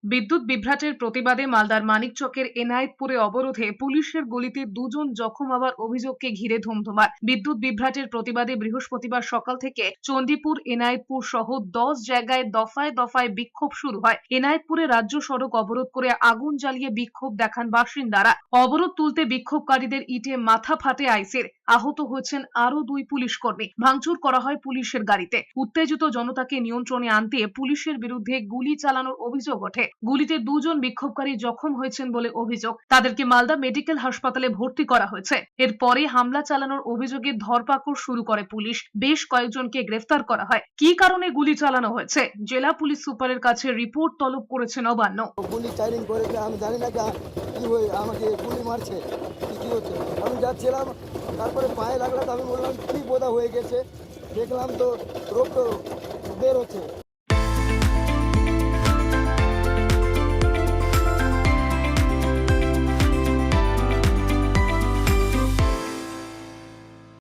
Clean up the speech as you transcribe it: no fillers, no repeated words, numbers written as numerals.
বিদ্যুৎ বিভ্রাটের প্রতিবাদে মালদার মানিকচকের এনায়েতপুরে অবরোধে পুলিশের গুলিতে দুজন জখম হওয়ার অভিযোগকে ঘিরে ধুমধুমার। বিদ্যুৎ বিভ্রাটের প্রতিবাদে বৃহস্পতিবার সকাল থেকে চণ্ডীপুর, এনায়েতপুর সহ 10 জায়গায় দফায় দফায় বিক্ষোভ শুরু হয়। এনায়েতপুরে রাজ্য সড়ক অবরোধ করে আগুন জ্বালিয়ে বিক্ষোভ দেখান বাসিন্দারা। অবরোধ তুলতে বিক্ষোভকারীদের ইটে মাথা ফাটে আইসির। আহত হয়েছেন আরো 2 পুলিশ কর্মী। ভাঙচুর করা হয় পুলিশের গাড়িতে। উত্তেজিত জনতাকে নিয়ন্ত্রণে আনতে পুলিশের বিরুদ্ধে গুলি চালানোর অভিযোগ ওঠে। গুলিতে 2 জন বিক্ষোভকারী জখম হয়েছেন বলে অভিযোগ। তাদেরকে মালদা মেডিকেল হাসপাতালে ভর্তি করা হয়েছে। এরপরে হামলা চালানোর অভিযোগে ধরপাকড় শুরু করে পুলিশ। বেশ কয়েকজনকে গ্রেফতার করা হয়। কি কারণে গুলি চালানো হয়েছে, জেলা পুলিশ সুপারের কাছে রিপোর্ট তলব করেছে নবান্ন। গুলি ফায়ারিং করেছে, আমি জানি না কি হয়ে আমাকে গুলি মারছে, কি হচ্ছে। আমি যাচ্ছিলাম, তারপরে পায়ে লাগলো, তো আমি বললাম কি বোধা হয়ে গেছে, দেখলাম তো রক্ত বের হচ্ছে।